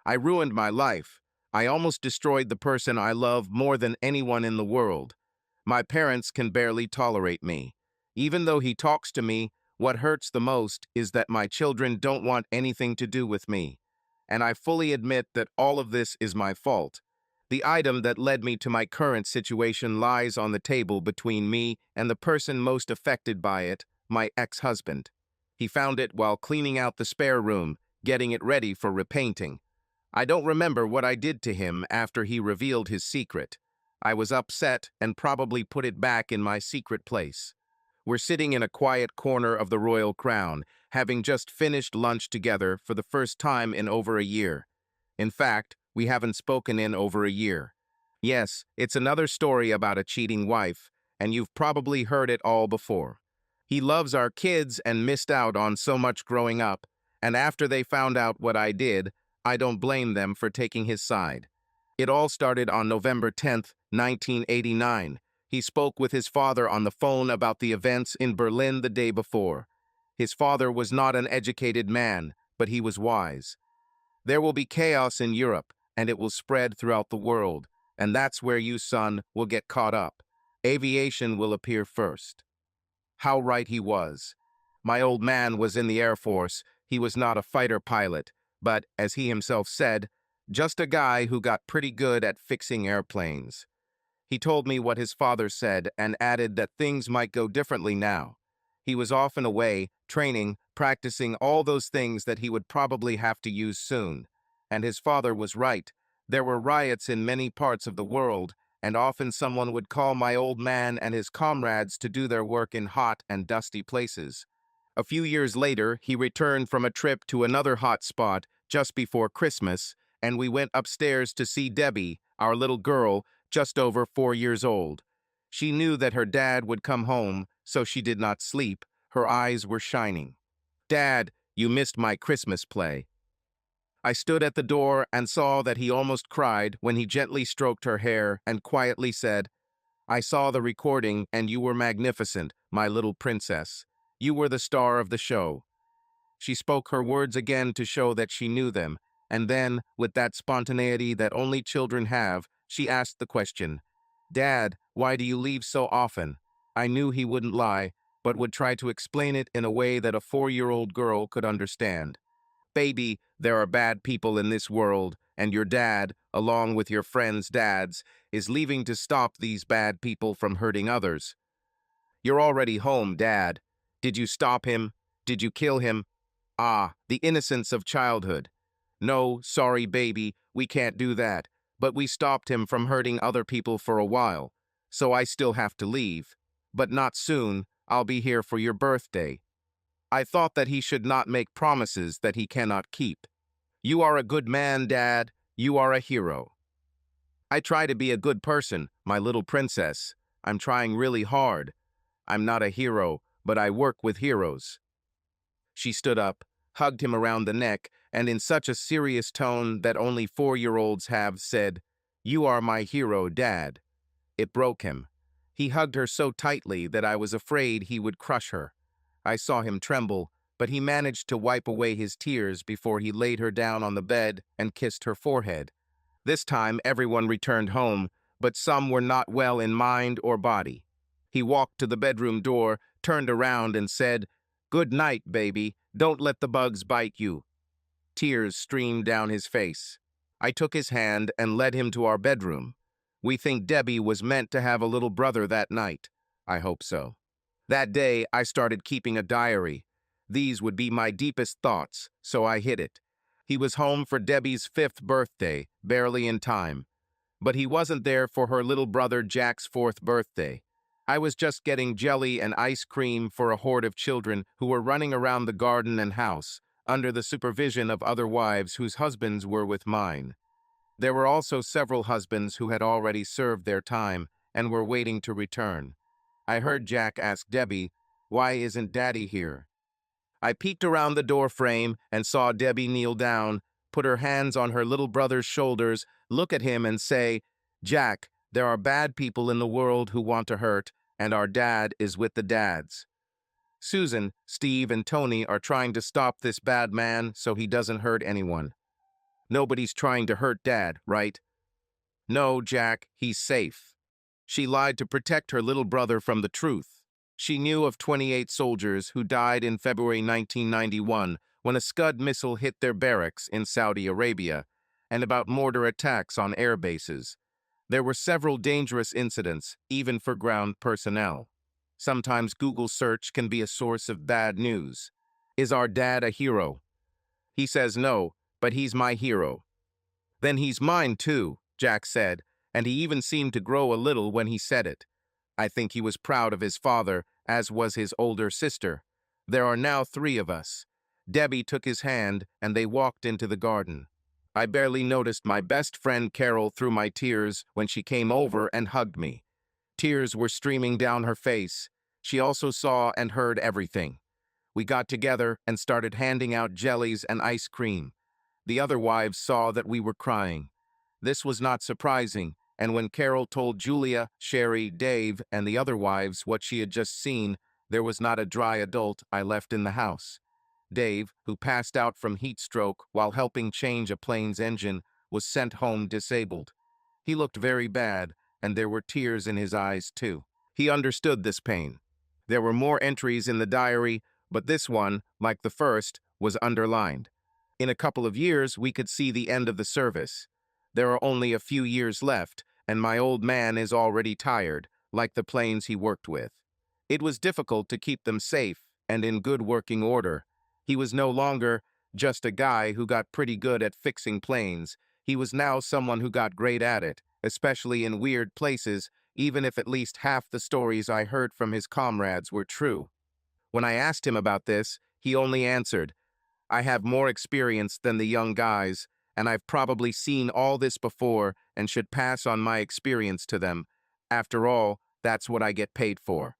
I ruined my life. I almost destroyed the person I love more than anyone in the world. My parents can barely tolerate me. Even though he talks to me, what hurts the most is that my children don't want anything to do with me. And I fully admit that all of this is my fault. The item that led me to my current situation lies on the table between me and the person most affected by it, my ex-husband. He found it while cleaning out the spare room, getting it ready for repainting. I don't remember what I did to him after he revealed his secret. I was upset and probably put it back in my secret place. We're sitting in a quiet corner of the Royal Crown, having just finished lunch together for the first time in over a year. In fact, we haven't spoken in over a year. Yes, it's another story about a cheating wife, and you've probably heard it all before. He loves our kids and missed out on so much growing up, and after they found out what I did, I don't blame them for taking his side. It all started on November 10th, 1989. He spoke with his father on the phone about the events in Berlin the day before. His father was not an educated man, but he was wise. There will be chaos in Europe, and it will spread throughout the world, and that's where you, son, will get caught up. Aviation will appear first. How right he was. My old man was in the Air Force. He was not a fighter pilot, but, as he himself said, just a guy who got pretty good at fixing airplanes. He told me what his father said and added that things might go differently now. He was often away, training, practicing all those things that he would probably have to use soon. And his father was right. There were riots in many parts of the world, and often someone would call my old man and his comrades to do their work in hot and dusty places. A few years later, he returned from a trip to another hot spot just before Christmas, and we went upstairs to see Debbie, our little girl, just over 4 years old. She knew that her dad would come home, so she did not sleep. Her eyes were shining. "Dad, you missed my Christmas play." I stood at the door and saw that he almost cried when he gently stroked her hair and quietly said, "I saw the recording and you were magnificent, my little princess. You were the star of the show." She spoke her words again to show that she knew them, and then, with that spontaneity that only children have, she asked the question, "Dad, why do you leave so often?" I knew he wouldn't lie, but would try to explain it in a way that a 4-year-old girl could understand. "Baby, there are bad people in this world, and your dad, along with your friends' dads, is leaving to stop these bad people from hurting others." "You're already home, Dad. Did you stop him? Did you kill him?" Ah, the innocence of childhood. "No, sorry, baby, we can't do that. But we stopped him from hurting other people for a while. So I still have to leave. But not soon. I'll be here for your birthday." I thought that he should not make promises that he cannot keep. "You are a good man, Dad. You are a hero." "I try to be a good person, my little princess. I'm trying really hard. I'm not a hero, but I work with heroes." She stood up, hugged him around the neck, and in such a serious tone that only 4-year-olds have, said, "You are my hero, Dad." It broke him. He hugged her so tightly that I was afraid he would crush her. I saw him tremble, but he managed to wipe away his tears before he laid her down on the bed and kissed her forehead. This time everyone returned home, but some were not well in mind or body. He walked to the bedroom door, turned around and said, "Good night, baby. Don't let the bugs bite you." Tears streamed down his face. I took his hand and led him to our bedroom. We think Debbie was meant to have a little brother that night. I hope so. That day, I started keeping a diary. These would be my deepest thoughts, so I hid it. He was home for Debbie's 5th birthday, barely in time. But he wasn't there for her little brother Jack's 4th birthday. I was just getting jelly and ice cream for a horde of children who were running around the garden and house, under the supervision of other wives whose husbands were with mine. There were also several husbands who had already served their time and were waiting to return. I heard Jack ask Debbie, "Why isn't Daddy here?" I peeked around the door frame and saw Debbie kneel down, put her hands on her little brother's shoulders, look at him and say, "Jack, there are bad people in the world who want to hurt, and our dad is with the dads. Susan, Steve, and Tony are trying to stop this bad man so he doesn't hurt anyone." Nobody's trying to hurt Dad, right? No, Jack, he's safe. She lied to protect her little brother from the truth. She knew of 28 soldiers who died in February 1991 when a Scud missile hit their barracks in Saudi Arabia, and about mortar attacks on air bases. There were several dangerous incidents, even for ground personnel. Sometimes Google search can be a source of bad news. Is our dad a hero? He says no, but he's my hero. Then he's mine too, Jack said, and he even seemed to grow a little when he said it. I think he was proud of his father, as was his older sister. There are now 3 of us. Debbie took his hand, and they walked into the garden. I barely noticed my best friend Carol through my tears when she came over and hugged me. Tears were streaming down her face. She also saw and heard everything. We got together and started handing out jellies and ice cream. The other wives saw that we were crying. This was not surprising, and when Carol told Julia, Sherry, Dave, and the other wives what she had just seen, there was not a dry adult I left in the house. Dave, who passed out from heat stroke while helping change a plane's engine, was sent home disabled. He looked very bad, and there were tears in his eyes too. He understood this pain. There were more entries in the diary, but this one, like the first, was underlined. In a couple of years, we could see the end of the service. There are only a few years left, and my old man is already tired, like the planes he worked with. It was difficult to keep them safe and in good working order. He was no longer just a guy who got pretty good at fixing planes. He was now someone who got great at it, especially in weird places, even if at least half the stories I heard from his comrades were true. When I asked him about this, he only answered, I have more experience than the young guys, and I've probably seen all this before and should pass on my experience to them. After all, that's what I get paid for.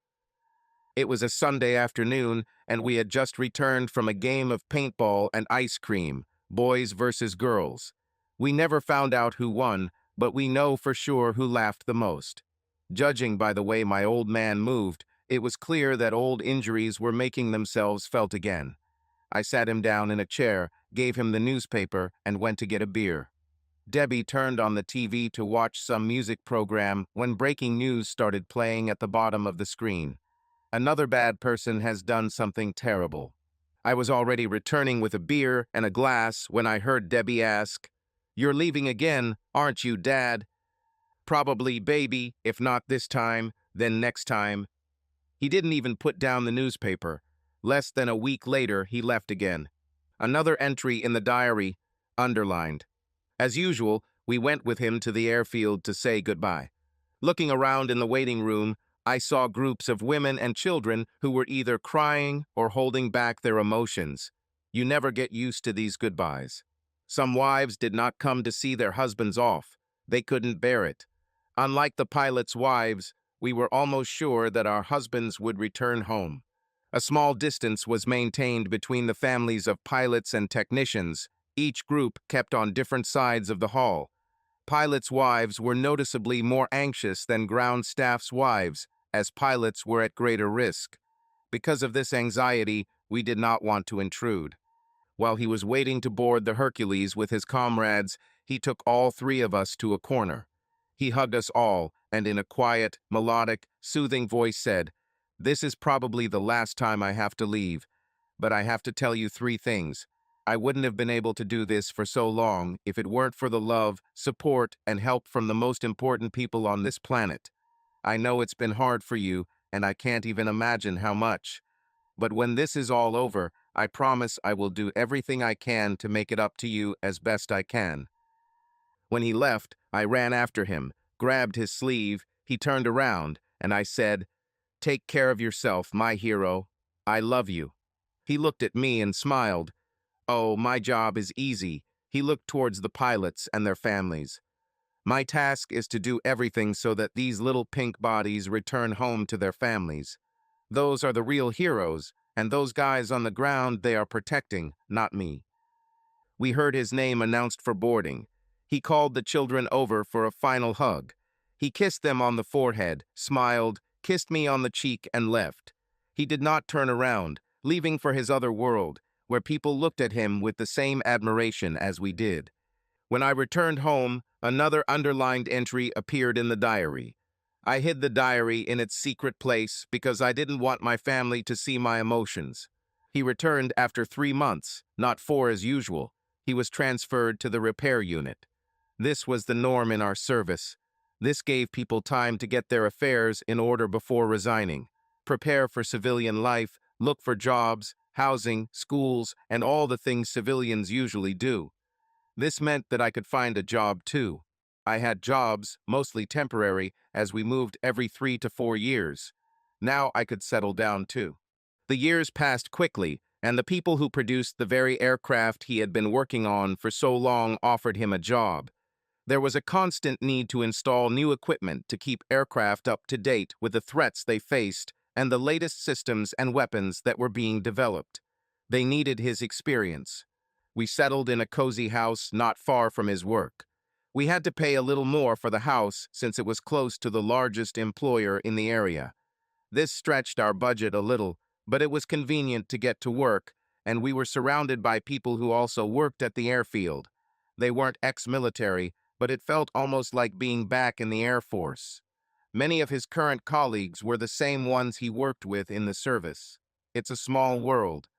It was a Sunday afternoon, and we had just returned from a game of paintball and ice cream, boys versus girls. We never found out who won, but we know for sure who laughed the most. Judging by the way my old man moved, it was clear that old injuries were making themselves felt again. I sat him down in a chair, gave him the newspaper, and went to get a beer. Debbie turned on the TV to watch some music program when breaking news started playing at the bottom of the screen. Another bad person has done something terrible. I was already returning with a beer and a glass when I heard Debbie ask, You're leaving again, aren't you, Dad? Probably, baby, if not this time, then next time. He didn't even put down the newspaper. Less than a week later, he left again. Another entry in the diary, underlined. As usual, we went with him to the airfield to say goodbye. Looking around in the waiting room, I saw groups of women and children who were either crying or holding back their emotions. You never get used to these goodbyes. Some wives did not come to see their husbands off. They couldn't bear it. Unlike the pilots' wives, we were almost sure that our husbands would return home. A small distance was maintained between the families of pilots and technicians. Each group kept on different sides of the hall. Pilots' wives were noticeably more anxious than ground staff's wives, as pilots were at greater risk. Because of this anxiety, we did not want to intrude. While he was waiting to board the Hercules with his comrades, he took all 3 of us to a corner. He hugged us all, and in a quiet, melodic, soothing voice said, This is probably the last time I have to leave, but I have to tell you 3 things. I wouldn't have been able to do this for so long if it weren't for the love, support, and help from the most important people on this planet. I know it's been hard for you, and I can't even imagine how much. But when this is all over, I promise I will do everything I can to make it up to you as best I can. When he left, I ran after him, grabbed his sleeve, he turned around, and I said, Take care of yourself, my hero. I love you. He looked at me and smiled. Oh, my job is easy. He looked towards the pilots and their families. My task is to do everything so that these little pink bodies return home to their families. Those are the real heroes, and those guys on the ground they are protecting, not me. We heard his name announced for boarding. He called the children over for a final hug. He kissed them on the forehead, smiled, kissed me on the cheek, and left. He did not turn around, leaving for his other world, where people looked at him with the same admiration as we did. When I returned home, another underlined entry appeared in the diary. I hid the diary in its secret place because I didn't want my family to see my emotions. He returned after 3 months, not 4 as usual. He was transferred to the repair unit. This was the norm in our service. This gave people time to get their affairs in order before resigning, prepare for civilian life, look for jobs, housing, schools, and all the things civilians usually do. This meant that I could find a job too. I had jobs, mostly temporary, as we moved every 3 to 4 years. Now I could settle down too. The years passed quickly, and the people who produced the very aircraft he had been working on for so long offered him a job. There was a constant need to install new equipment to keep aircraft up to date with the threats they faced and the latest systems and weapons that were being developed. They needed his experience. We settled in a cozy house not far from his work. We had to pay a little more for the house since it was close to the largest employer in the area. This stretched our budget a little, but it was convenient to get to work, and we were surrounded by people who also worked at the airfield. They weren't ex-military, but it felt almost like being back in the Air Force. Many of his current colleagues were the same ones he worked with in the service. It's a small world.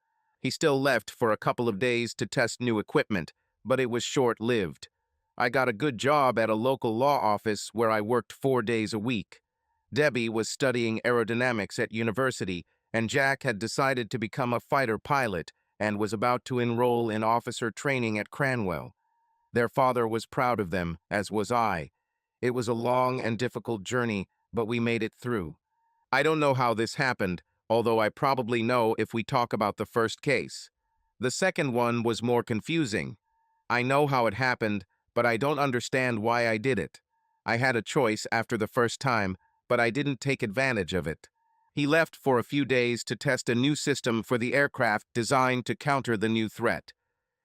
He still left for a couple of days to test new equipment, but it was short-lived. I got a good job at a local law office where I worked 4 days a week. Debbie was studying aerodynamics at university, and Jack had decided to become a fighter pilot and was about to enroll in officer training at Cranwell. Their father was proud of them, as was I. It was a long and difficult journey, but we made it through. I don't know how this happened, although I probably know if we talk about the first case. The second one was more confusing. I know how it happened, but I don't understand why I did it. I had a choice after the first time, but I didn't take advantage of it. He left for a few days to test a new system for the aircraft designed to counter the new threat.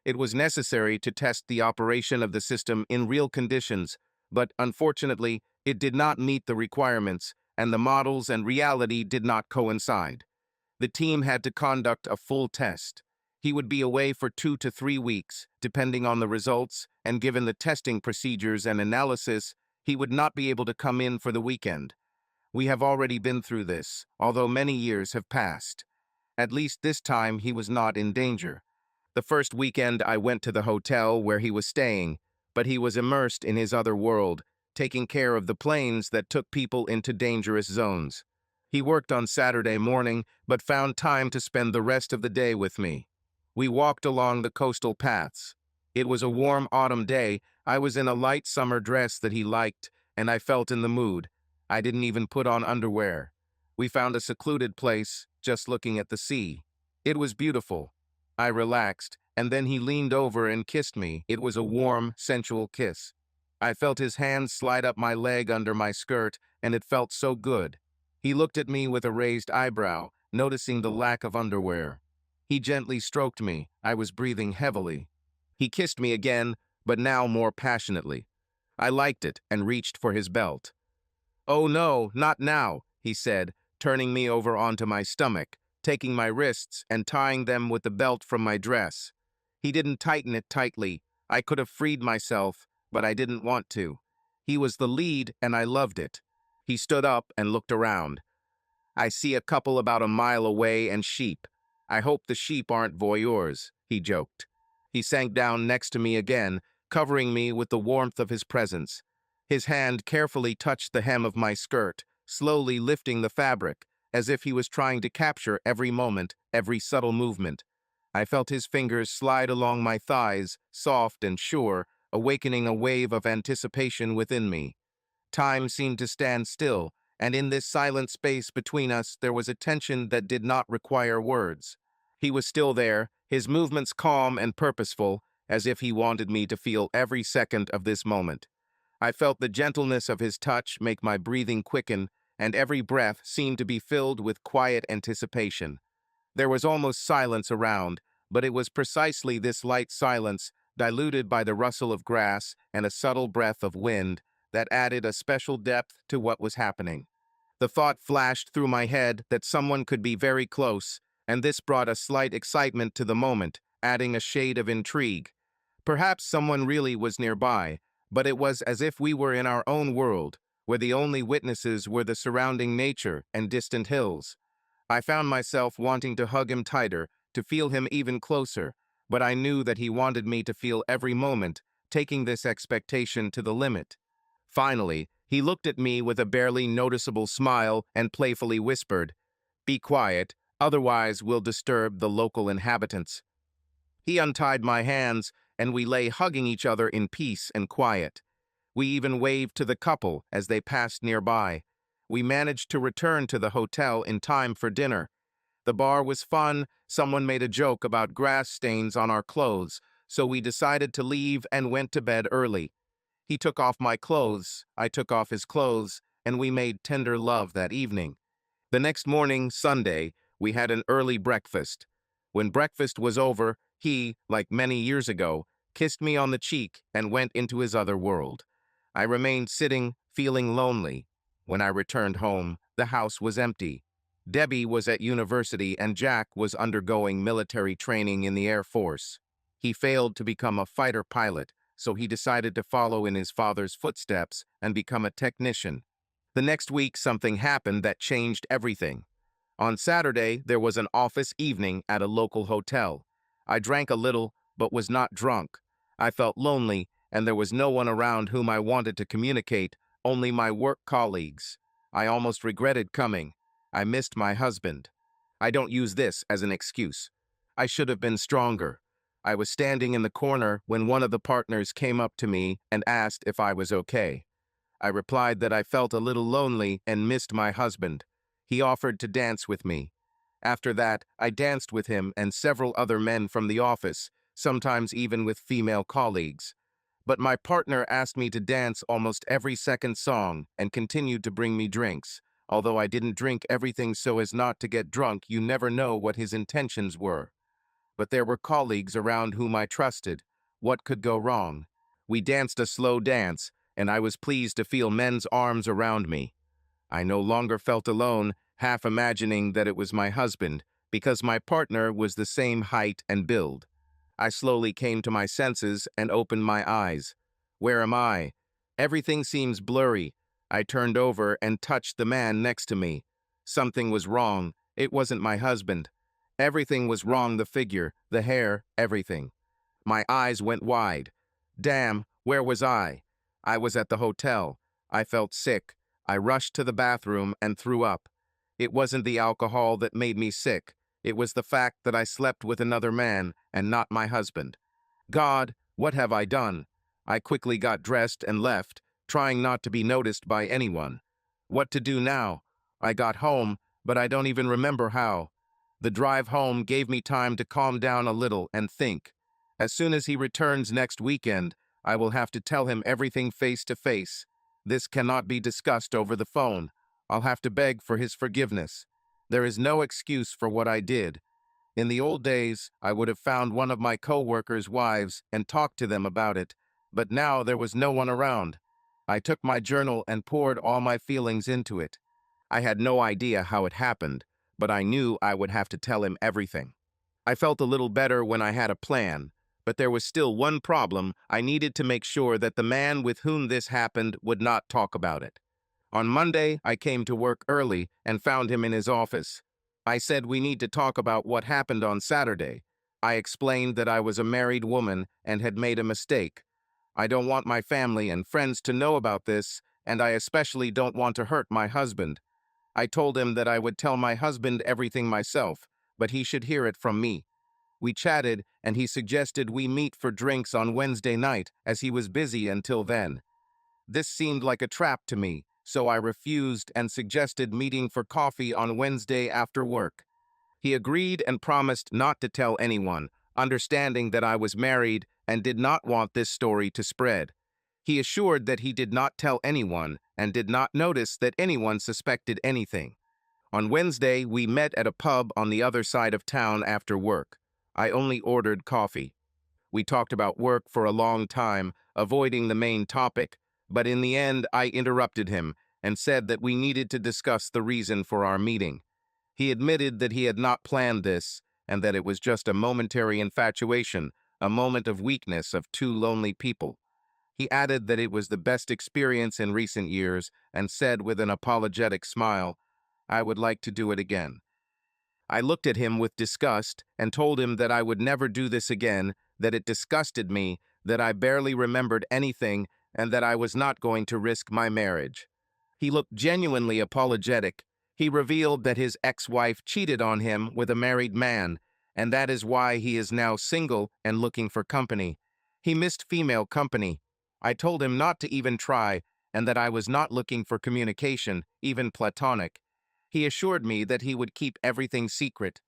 It was necessary to test the operation of the system in real conditions, but unfortunately, it did not meet the requirements, and the models and reality did not coincide. The team had to conduct a full test. He would be away for 2 to 3 weeks, depending on the results, and given the testing procedures and analysis, he would not be able to come in for the weekend. We have already been through this, although many years have passed. At least this time he was not in danger. The first weekend I went to the hotel where he was staying, but he was immersed in his other world, taking care of the planes that took people into dangerous zones. He worked on Saturday morning, but found time to spend the rest of the day with me. We walked along the coastal paths. It was a warm autumn day. I was in a light summer dress that he liked, and I felt in the mood. I didn't even put on underwear. We found a secluded place, just looking at the sea. It was beautiful. I relaxed, and then he leaned over and kissed me. It was a warm, sensual kiss. I felt his hand slide up my leg under my skirt, and it felt so good. He looked at me with a raised eyebrow, noticing the lack of underwear. He gently stroked me. I was breathing heavily. He kissed me again, but now more passionately. I liked it and reached for his belt. "Oh no, not now," he said, turning me over onto my stomach, taking my wrists and tying them with the belt from my dress. He didn't tighten it tightly. I could have freed myself, but I didn't want to. He was the lead, and I loved it. He stood up and looked around. "I see a couple about a mile away and sheep. I hope the sheep aren't voyeurs," he joked. He sank down next to me again, covering me with the warmth of his presence. His hand carefully touched the hem of my skirt, slowly lifting the fabric, as if he was trying to capture every moment, every subtle movement. I felt his fingers slide along my thighs, soft and sure, awakening a wave of anticipation within me. Time seemed to stand still, and in this silent space between us there was a tension that did not require words. He was still there, his movements calm and purposeful, as if he wanted me to feel every second of this moment. I felt the gentleness of his touch make my breathing quicken, and every breath seemed to be filled with quiet anticipation. There was almost silence around, but it was precisely this light silence, diluted by the rustle of grass and a subtle breath of wind, that added a special depth to what was happening. The thought flashed through my head that someone could be very close, and this brought a slight excitement to the moment, adding a shade of intrigue. Perhaps someone really was nearby, but it was as if we were in our own world, where the only witnesses were the surrounding nature and distant hills. I found myself wanting to hug him tighter, to feel him even closer, but I knew that he wanted me to feel every moment, taking this expectation to the limit. Finally, he looked at me with a barely noticeable smile and playfully whispered, "Be quiet, otherwise we'll disturb the local inhabitants." He untied my hands, and we lay hugging each other in peace and quiet. We even waved to the couple as they passed nearby. We managed to return to the hotel in time for dinner. The bar was fun. Someone made a joke about grass stains on our clothes, so we decided to leave and went to bed early. He took off my clothes, I took off his clothes, and we made tender love that evening. The next morning, Sunday, we had an early breakfast. When breakfast was over, he, like many years ago, kissed me on the cheek and went into his other world. I remained sitting, feeling lonely. When I returned home, the house was empty. Debbie was at university and Jack was undergoing military training in the Air Force. He failed to become a fighter pilot, so he decided to follow in his father's footsteps and become a technician. The next week, something happened that changed everything. On Saturday, there was an office evening at a local hotel. I drank a little, but was not drunk. I felt lonely, and there was no one around whom I wanted to communicate, only my work colleagues. I almost regretted coming. I missed my husband. I don't use this as an excuse. I should have been stronger. I was standing in the corner when one of the partners came up to me and asked if I was okay. I replied that I felt a little lonely and missed my husband. He offered to dance with me. After that, I danced with him and several other men from the office, sometimes even with female colleagues. But my partner asked me to dance almost every second song and continued to bring me drinks. Although I didn't drink everything so as not to get drunk, you never know what his intentions were. But there were colleagues around whom I trusted. What could go wrong? We danced a slow dance, and I was pleased to feel men's arms around me. I no longer felt alone, half imagining that it was my husband, because my partner was the same height and build. I slowly came to my senses and opened my eyes. Where am I? Everything seems blurry. I turned over and touched the man next to me. Something was wrong. It wasn't my husband. Everything was wrong, the figure, the hair, everything. My eyes went wide. Damn, where was I? I was at the hotel. I felt sick. I rushed to the bathroom and threw up. It wasn't the alcohol that made me sick. It was the fact that I slept with another man and not my husband. God, what have I done? I quickly got dressed and left, trying not to be noticed by anyone. What to do now? I got home, but I don't even remember how. The drive home gave me time to calm down a little and think. As soon as he returns next weekend, I will have to tell him everything face to face. This cannot be discussed over the phone. I'll have to beg for his forgiveness. There is no excuse for what I did. In the old days, I would have found one of my co-workers' wives and talked to them about it, but now there was no one around. I took my journal and poured all my feelings into it. I had no idea how it happened, but I knew I would have to tell him everything. I felt a little better when I had a plan, but there was still one problem. I needed to make sure that the man with whom this happened would not talk about it. On Monday, I came to work early and found him in his office. I said we need to talk about what happened on Saturday. I explained that I was a married woman and had made a mistake. I don't want my family and friends to know about this, and I especially don't want to hurt my husband. I told him that I would tell my husband everything myself, but he should hear it from me. We chatted, and he suggested we meet for drinks on Wednesday night, as he was busy until then. This seemed like a trap to me, so I refused and suggested meeting for coffee on Wednesday after work. He agreed and promised not to tell anyone, understanding that I was married and did not want this story to spread. He assured that he did not tell anyone and did not notice that anyone suspected anything. On Wednesday, we met at a pub on the other side of town after work. I only ordered coffee. We talked about work for a long time, avoiding the main topic, but in the end, I interrupted him and said that we needed to discuss the reason for our meeting. He admitted that he had not planned this and that it was just a momentary infatuation, a moment of weakness of two lonely people. He added that it was the best experience in recent years and said with an apologetic smile, "I would like to do it again." I looked at him with disgust and told him that I would never do this again, that it disgusted me, that I barely remembered anything, and that I was not going to risk my marriage. He looked genuinely apologetic. He revealed that his ex-wife cheated on him with a married man, and that is why he is now single and looking for company. He missed female company. I told him not to even try, and that I was not looking for communication, even platonic. He assured me that he would keep everything secret.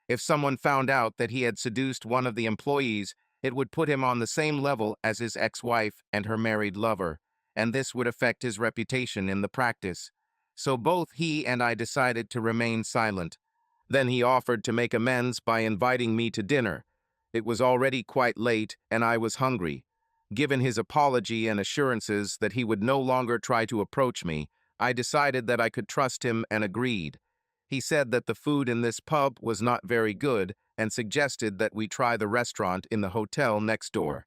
If someone found out that he had seduced one of the employees, it would put him on the same level as his ex-wife and her married lover, and this would affect his reputation in the practice. So both he and I decided to remain silent. Then he offered to make amends by inviting me to dinner. It was already quite late, and I was hungry. Given his apology and assurances that he would no longer try to approach me, I decided that I could trust him and agreed. He said that the food in this pub was not very good and suggested that we try the restaurant in the hotel next door.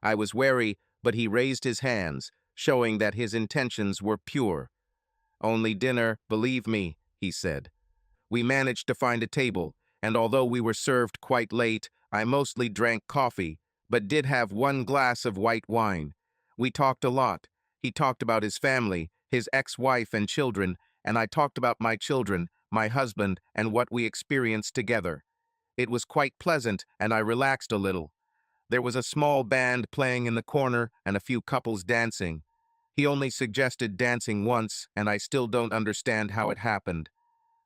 I was wary, but he raised his hands, showing that his intentions were pure. "Only dinner, believe me," he said. We managed to find a table, and although we were served quite late, I mostly drank coffee, but did have one glass of white wine. We talked a lot. He talked about his family, his ex-wife and children, and I talked about my children, my husband, and what we experienced together. It was quite pleasant, and I relaxed a little. There was a small band playing in the corner and a few couples dancing. He only suggested dancing once, and I still don't understand how it happened.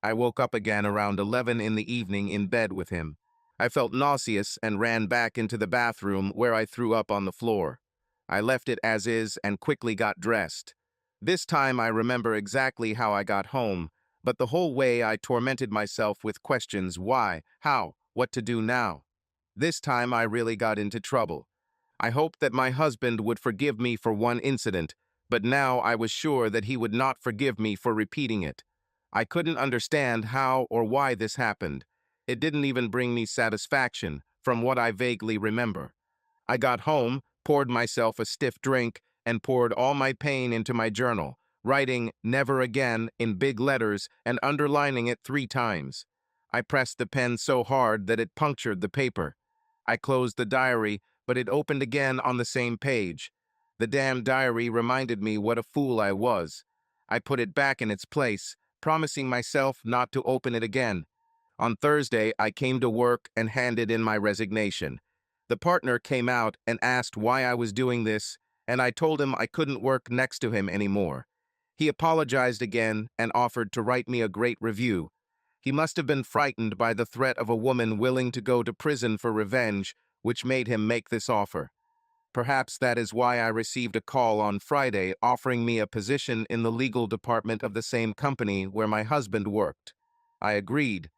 I woke up again around 11 in the evening in bed with him. I felt nauseous and ran back into the bathroom where I threw up on the floor. I left it as is and quickly got dressed. This time I remember exactly how I got home, but the whole way I tormented myself with questions: why, how, what to do now. This time I really got into trouble. I hoped that my husband would forgive me for one incident, but now I was sure that he would not forgive me for repeating it. I couldn't understand how or why this happened. It didn't even bring me satisfaction, from what I vaguely remember. I got home, poured myself a stiff drink, and poured all my pain into my journal, writing "never again" in big letters and underlining it 3 times. I pressed the pen so hard that it punctured the paper. I closed the diary, but it opened again on the same page. The damn diary reminded me what a fool I was. I put it back in its place, promising myself not to open it again. On Thursday, I came to work and handed in my resignation. The partner came out and asked why I was doing this, and I told him I couldn't work next to him anymore. He apologized again and offered to write me a great review. He must have been frightened by the threat of a woman willing to go to prison for revenge, which made him make this offer. Perhaps that is why I received a call on Friday offering me a position in the legal department of the same company where my husband worked. I agreed.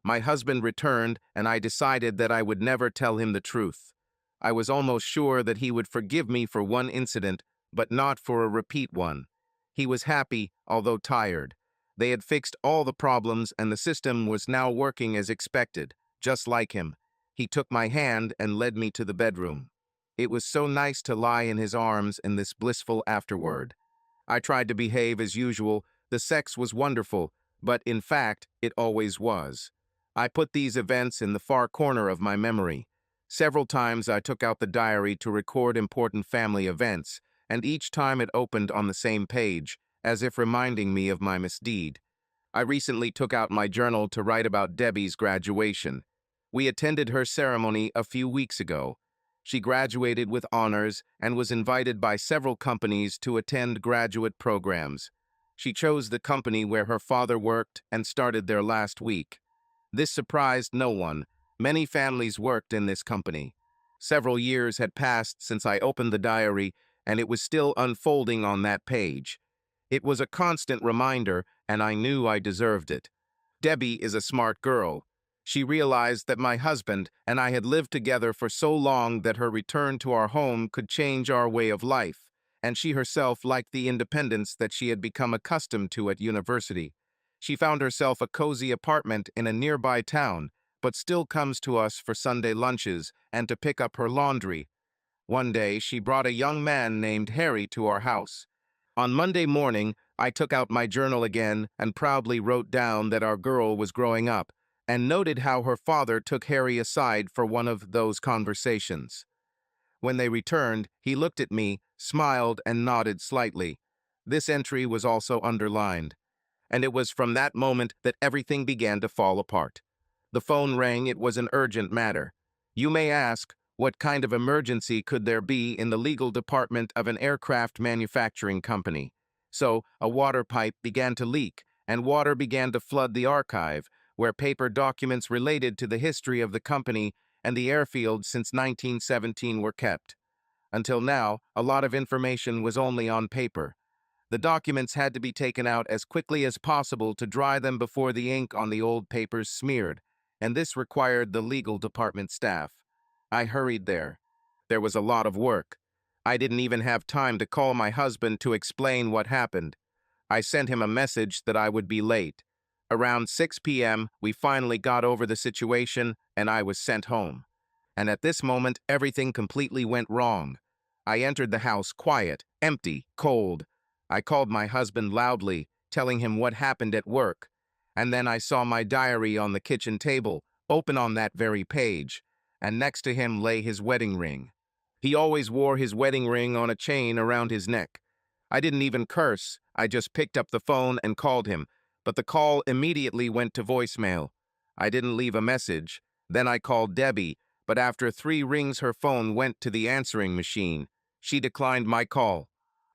My husband returned, and I decided that I would never tell him the truth. I was almost sure that he would forgive me for one incident, but not for a repeat one. He was happy, although tired. They had fixed all the problems, and the system was now working as expected, just like him. He took my hand and led me to the bedroom. It was so nice to lie in his arms in this blissful afterward. I tried to behave as usual. The sex was wonderful, but in fact, it always was. I put these events in the far corner of my memory. Several times I took out the diary to record important family events, and each time it opened on the same page, as if reminding me of my misdeed. I recently took out my journal to write about Debbie's graduation. We attended her ceremony a few weeks ago. She graduated with honors and was invited by several companies to attend graduate programs. She chose the company where her father worked and started there last week. This surprised no one. Many families worked in this company. Several years had passed since I opened the diary, and it was still unfolding on that page. It was a constant reminder, and I knew I deserved it. Debbie is a smart girl. She realized that my husband and I had lived together for so long that her return to our home could change our way of life, and she herself liked the independence that she had become accustomed to at university. She found herself a cozy apartment in a nearby town, but still comes to us for Sunday lunches and to pick up her laundry. One day, she brought a young man named Harry to our house. On Monday morning, I took out my journal again and proudly wrote down that our girl was growing up, and noted how her father took Harry aside for one of those conversations. When they returned, he looked at me, smiled, and nodded slightly. This entry was also underlined, and it was from that moment that everything began to fall apart. The phone rang. It was an urgent matter. You may ask, what kind of emergency could there be in the legal department of an aircraft manufacturing company? So, a water pipe began to leak, and water began to flood the archive, where paper documents related to the history of the company and the airfield since 1917 were kept. Until now, a lot of information was only on paper. The documents had to be taken out as quickly as possible to dry them before the ink on the old papers smeared, and this required the legal department staff. I hurried there. There was a lot of work. I didn't even have time to call my husband to explain what happened. I sent him a message that I would be late. Around 6 p.m., we finally got over the situation, and I was sent home. And at this moment, everything completely went wrong. I entered the house quiet, empty, cold. I called my husband loudly, telling him what happened at work. And then I saw my diary on the kitchen table, open on that very page, and next to him lay his wedding ring. He always wore his wedding ring on a chain around his neck. I didn't even curse. I just picked up the phone and called him, but the call immediately went to voicemail. I didn't leave a message. Then I called Debbie, but after 3 rings her phone went to the answering machine. She declined my call.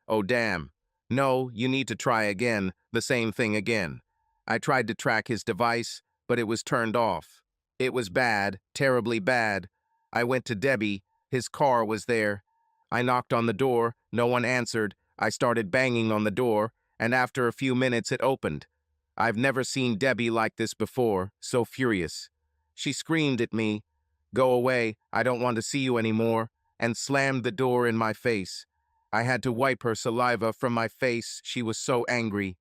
Oh, damn. No, you need to try again, the same thing again. I tried to track his device, but it was turned off. It was bad, terribly bad. I went to Debbie. His car was there. I knocked on the door. No one answered. I started banging on the door, and after a few minutes it opened. I've never seen Debbie like this before, so furious. She screamed at me, "Go away, I don't want to see you anymore," and slammed the door in my face. I had to wipe her saliva from my face. She was so angry.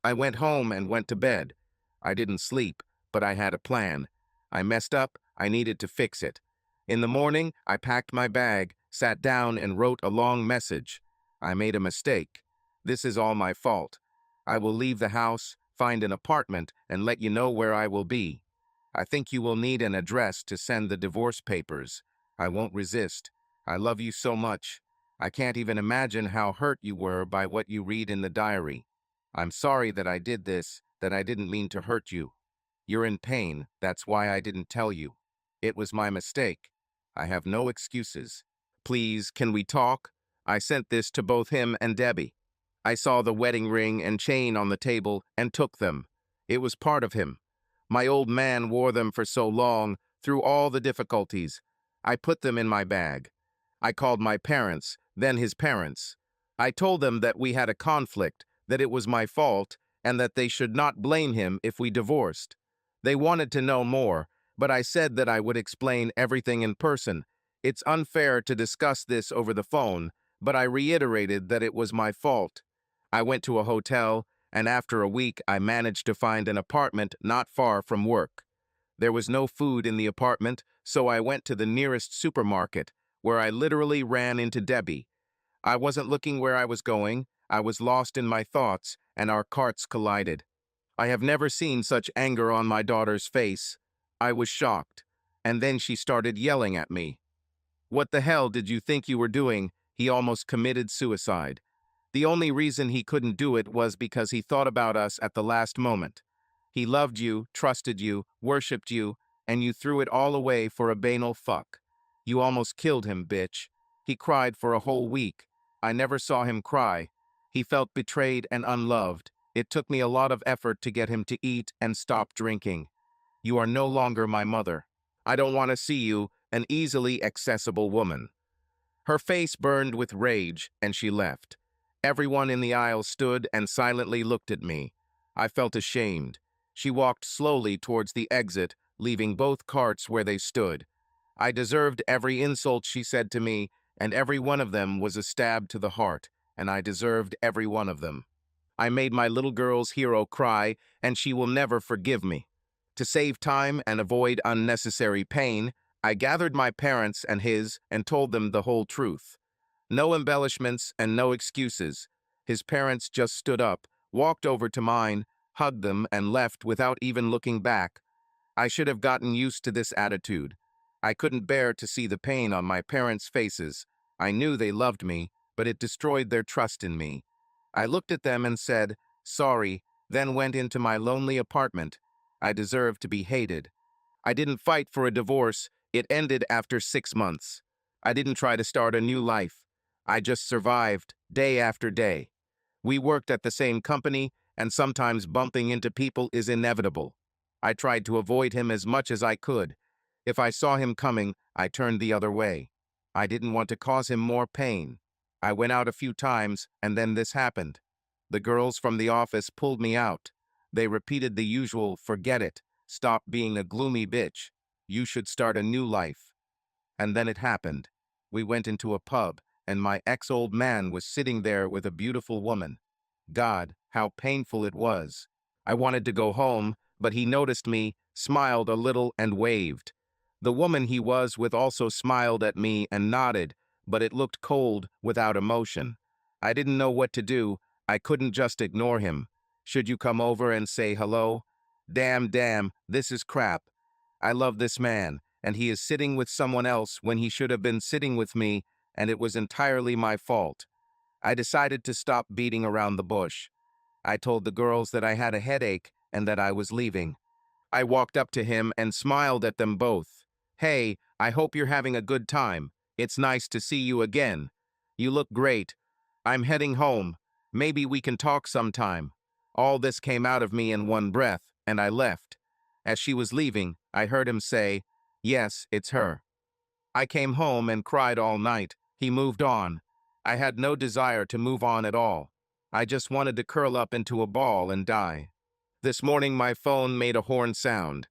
I went home and went to bed. I didn't sleep, but I had a plan. I messed up. I needed to fix it. In the morning, I packed my bag, sat down, and wrote a long message. I made a mistake. This is all my fault. I will leave the house, find an apartment, and let you know where I will be. I think you will need an address to send the divorce papers. I won't resist. I love you so much. I can't even imagine how hurt you were by what you read in the diary. I'm sorry that I did this, that I didn't mean to hurt you. You're in pain, that's why I didn't tell you. It was my mistake. I have no excuses. Please, can we talk? I sent this to both him and Debbie. I saw the wedding ring and chain on the table and took them. It was part of him. My old man wore them for so long, through all the difficulties. I put them in my bag. I called my parents, then his parents. I told them that we had a conflict, that it was my fault, and that they should not blame him if we divorced. They wanted to know more, but I said that I would explain everything in person. It's unfair to discuss this over the phone, but I reiterated that it was my fault. I went to a hotel, and after a week I managed to find an apartment not far from work. There was no food in the apartment, so I went to the nearest supermarket, where I literally ran into Debbie. I wasn't looking where I was going. I was lost in my thoughts, and our carts collided. I have never seen such anger on my daughter's face. I was shocked, and then she started yelling at me. "What the hell did you think you were doing?" He almost committed suicide. The only reason he couldn't do it was because he thought about us at the last moment. He loved you, trusted you, worshipped you, and you threw it all away for a banal fuck. You almost killed him, bitch. He cried for a whole week. I never saw him cry. He felt betrayed and unloved. It took me a lot of effort to get him to eat and stop drinking. You are no longer my mother. I don't want to see you, an easily accessible woman. Her face burned with rage, and she left. Everyone in the aisle stood and silently looked at me. I felt ashamed. She walked slowly towards the exit, leaving both carts where they stood. I deserved every insult she said to me, and every one of them was a stab to the heart, and I deserved every one of them. I made my little girl's hero cry, and she will never forgive me. To save time and avoid unnecessary pain, I gathered my parents and his and told them the whole truth. No embellishments and no excuses. His parents just stood up, walked over to mine, hugged them, and left without even looking back. I should have gotten used to this attitude. I couldn't bear to see the pain on my parents' faces. I knew they loved me, but it destroyed their trust in me. I looked at them and said, sorry, then went into my lonely apartment. I deserved to be hated. I didn't fight for a divorce. It ended after 6 months. I didn't try to start a new life. I just survived, day after day. We worked at the same company, and sometimes bumping into people is inevitable. I tried to avoid him as much as I could. If I saw him coming, I turned the other way. I didn't want to cause him more pain. I went out a few times, and then this happened. The girls from the office pulled me out. They repeated the usual, forget it, stop being a gloomy bitch. You should start a new life. And then it happened. We went into a pub, and my ex-old man was sitting there with a beautiful woman. God, how painful it was. I wanted to go home, but he noticed me, smiled a little, and waved. The woman he was with also smiled at me and nodded, but it looked cold, without emotion. I didn't know what to do. I couldn't just ignore him. Should you come over and say hello? Damn, this is crap. I love this man, and he is sitting with someone else when he should have been sitting with me, and it was entirely my fault. I decided to stop beating around the bush. I told the girls that I had a headache and that I was leaving. I walked up to him and smiled at them both. Hey, I hope you're having a good time. It's nice to see you again. You look great. I'm heading home. Maybe we can talk sometime. All this came out of me in one breath, and I left. As she was leaving, I heard him say, yes, it's her. I came home and cried all night. He moved on. I had no desire to move on at all. I just wanted to curl up into a ball and die. This morning my phone made a horn sound.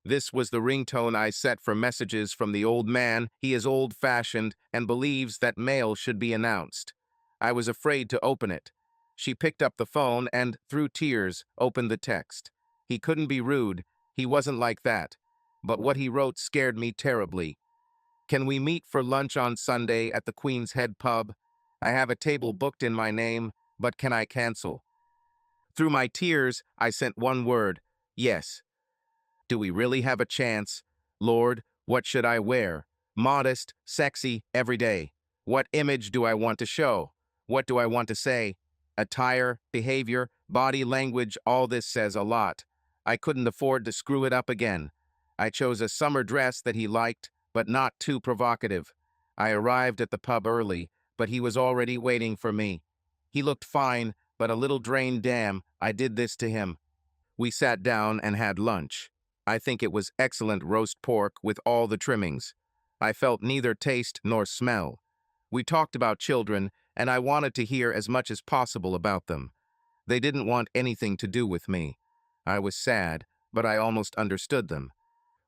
This was the ringtone I set for messages from the old man. He is old-fashioned and believes that mail should be announced. I was afraid to open it. She picked up the phone and, through tears, opened the text. He couldn't be rude. He wasn't like that. But what he wrote scared me terribly. Can we meet for lunch on Sunday at the Queen's Head pub? I have a table booked in my name, but can I cancel? Through my tears, I sent one word, yes. Do we really have a chance? Lord, what should I wear? Modest, sexy, every day. What image do I want to show? What do I want to say? Attire, behavior, body language, all this says a lot. I couldn't afford to screw it up again. I chose a summer dress that he liked, but not too provocative. I arrived at the pub early, but he was already waiting for me. He looked fine, but a little drained. Damn, I did this to him. We sat down and had lunch. I think it was excellent roast pork with all the trimmings. I felt neither taste nor smell. We talked about children, and I wanted to hear as much as possible about them. They didn't want anything to do with me. I was sad, but I almost understood them.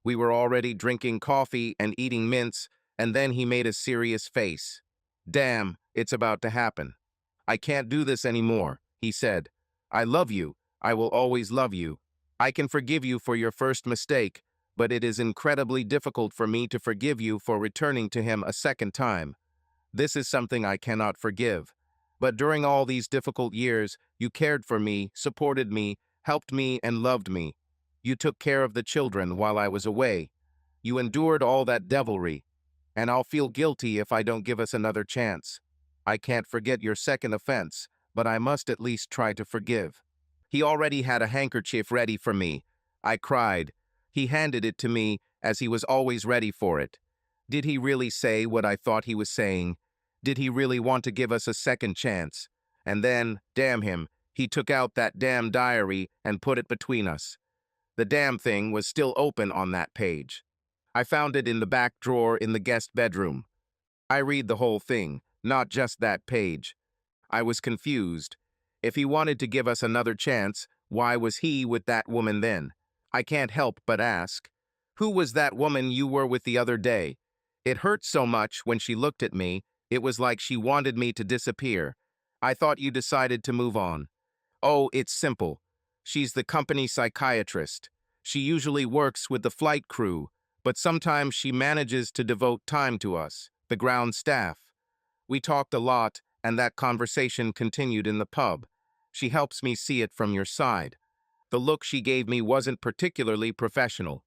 We were already drinking coffee and eating mints, and then he made a serious face. Damn, it's about to happen. I can't do this anymore, he said. I love you. I will always love you. I can forgive you for your first mistake, but it is incredibly difficult for me to forgive you for returning to him a second time. This is something I cannot forgive. But during all these difficult years, you cared for me, supported me, helped me, and loved me. You took care of the children while I was away. You endured all that devilry, and I'll feel guilty if I don't give us another chance. I can't forget your second offense, but I must at least try to forgive. He already had a handkerchief ready for me. I cried. He handed it to me, as he was always ready for it. Did he really say what I thought he was saying? Did he really want to give us a second chance? And then, damn him, he took out that damn diary and put it between us. The damn thing was still open on that page. I found it in the back drawer in the guest bedroom. I read the whole thing, not just that page. I was confused. If he wanted to give us another chance, why was he with that woman then? I can't help but ask. Who was that woman you were with the other day? It hurt so much when she looked at me, it was like she wanted me to disappear. I thought you decided to move on. Oh, it's simple. She's the company psychiatrist. She usually works with the flight crew, but sometimes she manages to devote time to us, the ground staff. We talked a lot, and that conversation continued in the pub. She helps me see it from your side. The look she gave me wasn't particularly professional.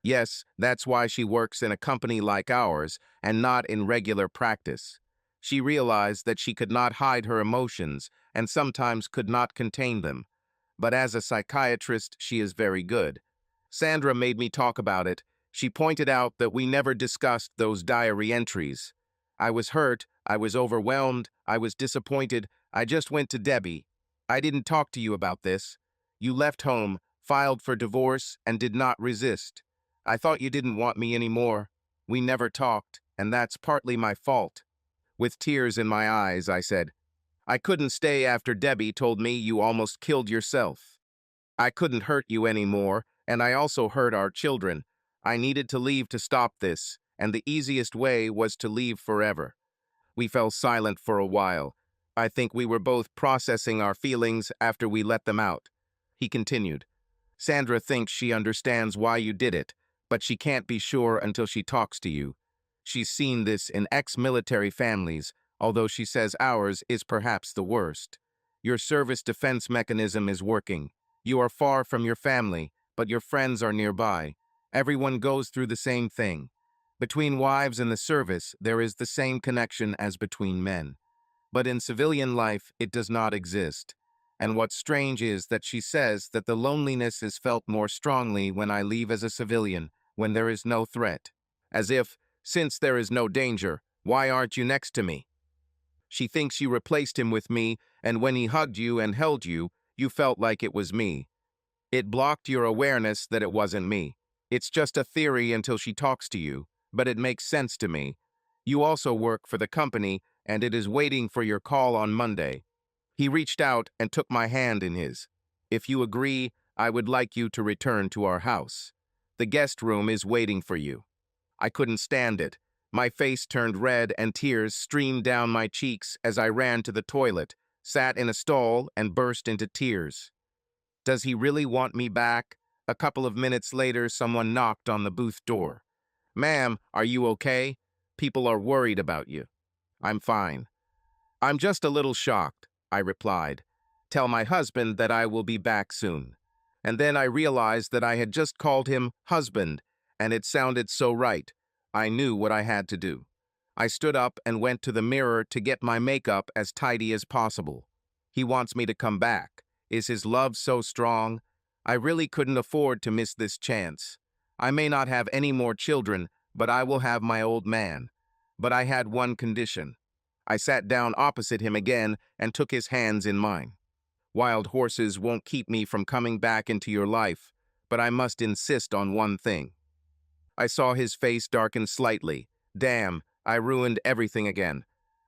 Yes, that's why she works in a company like ours and not in regular practice. She realized that she could not hide her emotions and sometimes could not contain them. But as a psychiatrist, she is very good. Sandra made me talk about it. She pointed out that we never discussed those diary entries. I was hurt, I was overwhelmed, I was disappointed. I just went to Debbie. I didn't talk to you about this. You left home, filed for divorce, and did not resist. I thought you didn't want me anymore. We never talked, and that's partly my fault. With tears in my eyes, I said, I couldn't stay after Debbie told me you almost killed yourself. I couldn't hurt you anymore, and I also hurt our children. I needed to leave to stop this, and the easiest way was to leave forever. We fell silent for a while. I think we were both processing our feelings after we let them out. He continued, Sandra thinks she understands why you did it, but she can't be sure until she talks to you. She's seen this in ex-military families, although she says ours is perhaps the worst. Your service defense mechanism is working. You are far from your family, but your friends are nearby. Everyone goes through the same thing. Between wives and the service, there is the same connection as between men. But in civilian life, it does not exist. And what's strange is that she says that the loneliness is felt more strongly when I leave as a civilian, when there is no threat. As if, since there is no danger, why aren't you next to me? She thinks you replaced him with me, and when he hugged you and held you, you felt like it was me. It blocked your awareness that it wasn't me. It's just a theory until she talks to you, but it makes sense to me. You also work for the company, and it is waiting for your call on Monday. He reached out and took my hand in his. If you agree, I would like you to return to our house. The guest room is waiting for you. I couldn't stand it. My face turned red and tears streamed down my cheeks as I ran to the toilet, sat in a stall, and burst into tears. Does he really want me back? A couple of minutes later, someone knocked on the booth door. Ma'am, are you okay? People are worried about you. I'm fine. I'm just a little shocked, I replied. Tell my husband that I will be back soon. And then I realized that I had just called him husband, and it sounded so right. I knew what I had to do. I stood up and went to the mirror to get my makeup as tidy as possible. He wants me to come back. Is his love so strong? I really couldn't afford to miss this chance. I may not have any more children, but I will have my old man. But I had one condition. I sat down opposite him again and took his hands in mine. Wild horses won't keep me from coming back into your life, but I must insist on one thing. I saw his face darken slightly. Damn, I ruined everything again.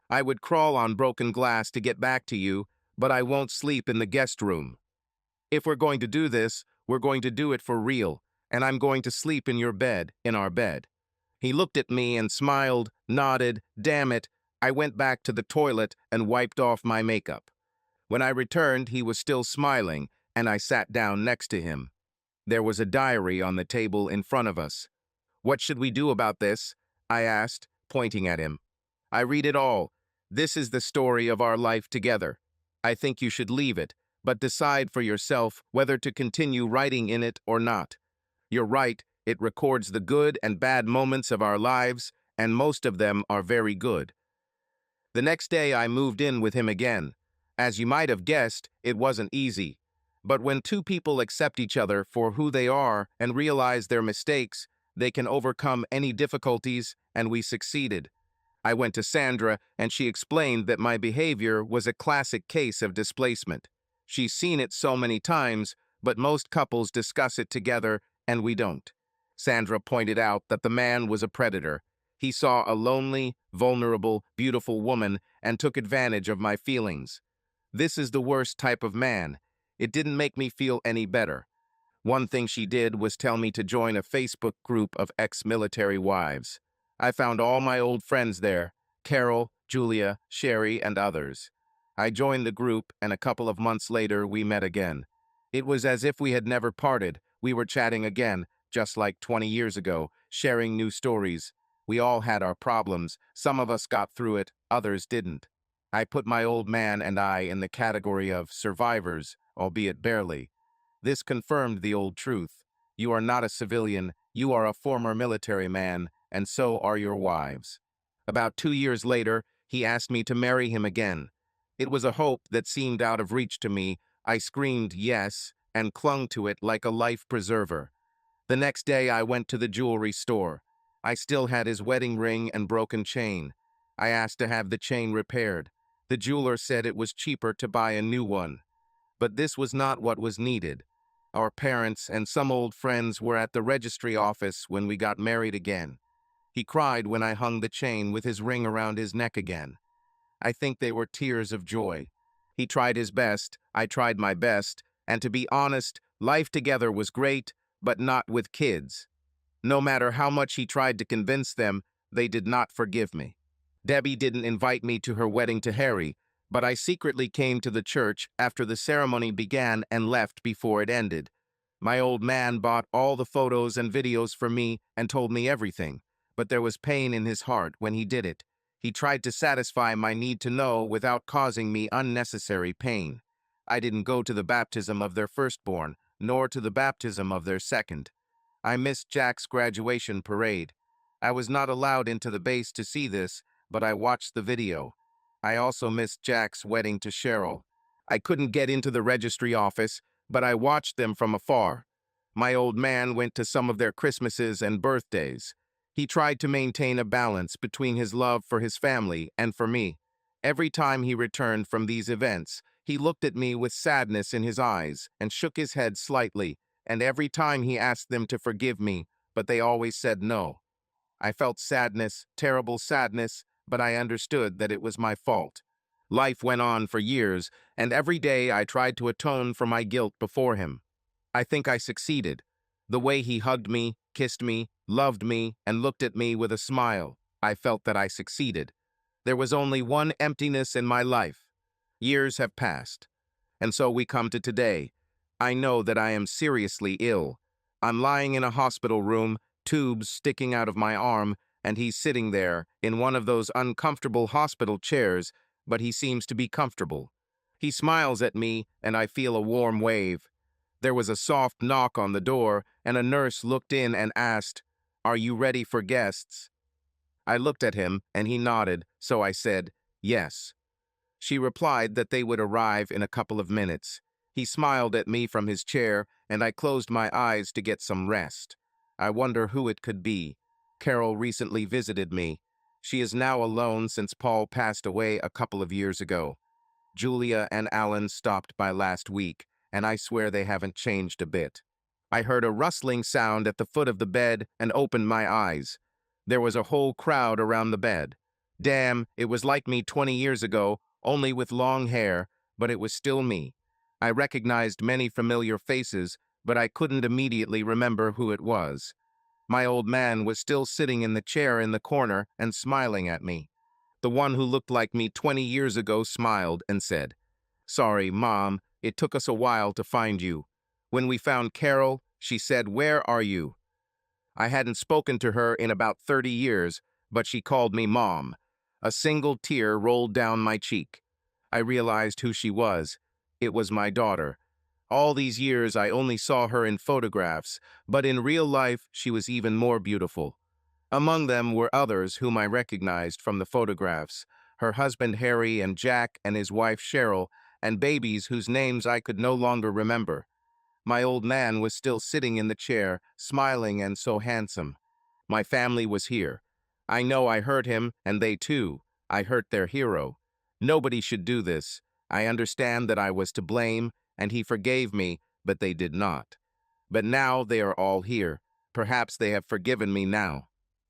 I would crawl on broken glass to get back to you, but I won't sleep in the guest room. If we're going to do this, we're going to do it for real, and I'm going to sleep in your bed, in our bed. He looked at me and smiled, nodded. Damn it. I went back to the toilet and wiped off my makeup. When I returned, he was still smiling, and I sat down next to him. There was a diary on the table in front of us. What should we do about this? I asked, pointing at him. I read it all. This is the story of our life together. I think you should leave it, but decide for yourself whether to continue writing in it or not. You're right, it records the good and bad moments of our lives, and most of them are very good. The next day I moved in with him again. As you might have guessed, it wasn't easy. But when two people accept each other for who they are and realize their mistakes, they can overcome any difficulties, and we succeeded. I went to Sandra, and she explained that my behavior was a classic case of displacement. She's seen it so many times, but most couples discuss it together, and we don't. Sandra pointed out that the man was a predator. He saw a lonely, vulnerable, beautiful woman and took advantage of my feelings. This is the worst type of man. It didn't make me feel any better. One thing she did was tell me to join a Facebook group of ex-military wives. I found all my old friends there, Carol, Julia, Sherry, and others. I joined the group, and a couple of months later we met again. It was as if we had never parted. We were chatting again, just like 20 years ago, sharing new stories. We all had our problems. Some of us got through it, others didn't. I put my old man and I in the category of survivors, albeit barely. This confirmed the old truth. You are not a civilian, you are a former military man, and so are your wives. About 2 years later, he asked me to marry him again. It was a hope that seemed out of reach to me. I screamed yes and clung to it like a life preserver. The next day I went to the jewelry store. I still had his wedding ring and broken chain. I asked to have the chain repaired. The jeweler said it was cheaper to buy a new one. But this was not what was needed. Our parents and some old friends were at the registry office when we got married again. He cried when I hung the chain with his ring around his neck again. I think they were tears of joy. He tried his best, I tried my best, and to be honest, life together was great, but not with kids. No matter how much he tried to convince them, they did not forgive me. Debbie didn't invite me to her wedding to Harry, but I secretly came to the church after the ceremony began and left before it ended. My old man bought all the photos and videos for me and told me everything, but there was pain in his heart when he did it. He tried to satisfy my need to know without causing me unnecessary pain. I didn't go to the baptism of their firstborn, nor to the baptism of their second. I missed Jack's graduation parade. I was not allowed into the base to see this, but I watched the video. I also missed Jack's wedding to Cheryl. I couldn't get into the registry office, but I watched them from afar. My old man went to some of their Christmases and birthdays. He tried to maintain a balance between his love for his family and for me. Every time he returned from these events, he looked at me with sadness in his eyes and shook his head slightly, and every time he asked them to forgive me, but they always said no. I felt sadness, terrible sadness, but I understood that it was my fault. Life went on for years, and every day I tried to atone for my guilt before him. I think I succeeded. The way he hugged me, kissed me, loved me, and looked at me with a smile, I felt that I succeeded. There was only one emptiness in my life. Years have passed, and so we come to today. I know that I am seriously ill. I'm lying in a hospital room, tubes sticking out of my arm, and he's sitting there in one of those uncomfortable hospital chairs, but he seems to be comfortable. He smiles at me, and I feel a warm wave. There was a soft knock on the door, and a nurse looked in and asked, "Are you ready for guests?" I looked at him, and he nodded, so I said, "Yes." She replied that they would arrive in a couple of minutes. He smiled at me from his chair, and I closed my eyes to get some rest. I wonder who it could be. Carol recently visited me. She is now alone since Paul passed away a couple of years ago. Julia and Alan stopped by last week, and I swear they haven't changed a bit. I heard a rustling sound at the foot of the bed and opened my eyes. There was a whole crowd around the bed. Damn, it was like me 20 years ago, only with long hair, but it was still me. I recognized many familiar faces, but I couldn't immediately remember who it was. My old man was still sitting in the chair in the corner and smiling at me. The one who looked like me 20 years ago smiled and said, "Sorry, Mom, it took us a while to find you. When we found Carol, she said, 'Where are you?' I hadn't spoken to her in about 30 years, but she called me Mom. A single tear rolled down my cheek. I realized who she was. It was my daughter. All these years I only saw her in photographs, but in real life she was even more beautiful. Among them were others whom I recognized from the photographs, her husband Harry and Jack and his wife Cheryl, and babies whose names I could no longer remember. My old man was still sitting in the chair, smiling and so handsome. My family was here. I know I hurt him, and they too. I hurt their hero. Nobody should do this. I understand that I was to blame, and he forgave me, but they did not. But now they are all here. Perhaps they have forgiven me now.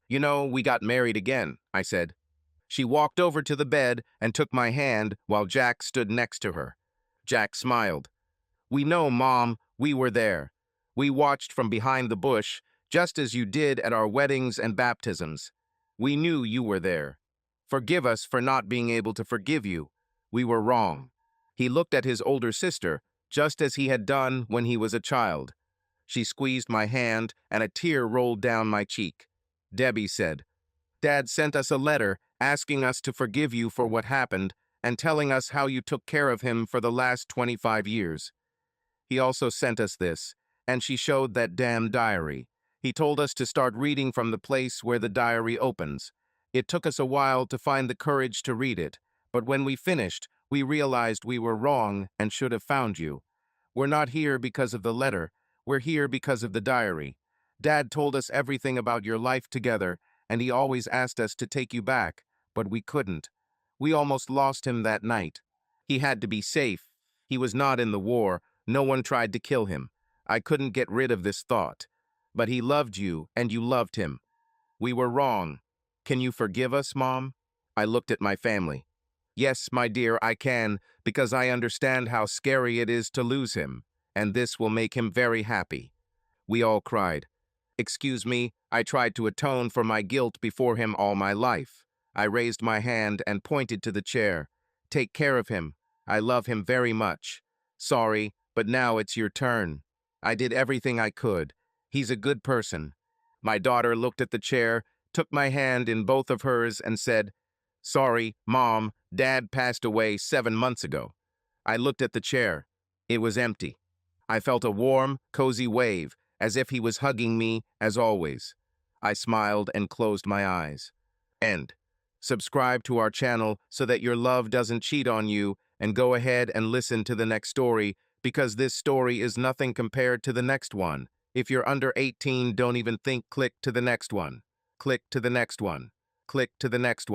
"You know, we got married again," I said. She walked over to the bed and took my hand while Jack stood next to her. Jack smiled. "We know, Mom, we were there. We watched from behind the bush, just as you did at our weddings and baptisms. We knew you were there. Forgive us for not being able to forgive you. We were wrong." He looked at his older sister, just as he had done when he was a child. She squeezed my hand, and a tear rolled down my cheek. Debbie said, "Dad sent us a letter asking us to forgive you for what happened and telling us how you took care of him for the last 25 years. He also sent us this," and she showed that damn diary. "He told us to start reading from the place where the diary opens. It took us a while to find the courage to read it, but when we finished, we realized we were wrong and should have found you. We're not here because of the letter. We're here because of the diary. Dad told us everything about your life together, and he always asked us to take you back, but we couldn't. We almost lost him that night. He had to be safe. He was not in the war. No one tried to kill him. I couldn't get rid of this thought. But he loved you, and you loved him. We were wrong. Can you forgive us, Mom?" I looked at my family. "Yes, my dear, I can, because I understand how scary it is to lose him, and this will make him very happy." We all cried. "Excuse me, I tried to atone for my guilt before him all my life." I raised my hand and pointed to the chair. "Take care of him. I love him very much. Sorry, but now it's your turn. I did everything I could. He's a good person." My daughter looked at the chair, took my hand in both of hers, and said, "Sorry, Mom, Dad passed away 7 months ago." I looked at the chair. It was empty. I felt a warm, cozy wave, as if he was hugging me, as always. I smiled and closed my eyes. End. Subscribe to our channel so that your love doesn't cheat on you, and go ahead and listen to the next story, because this story is nothing compared to the next one. If you're under 18, don't even think. Click to the next one. Click to the next one. Click to the next one.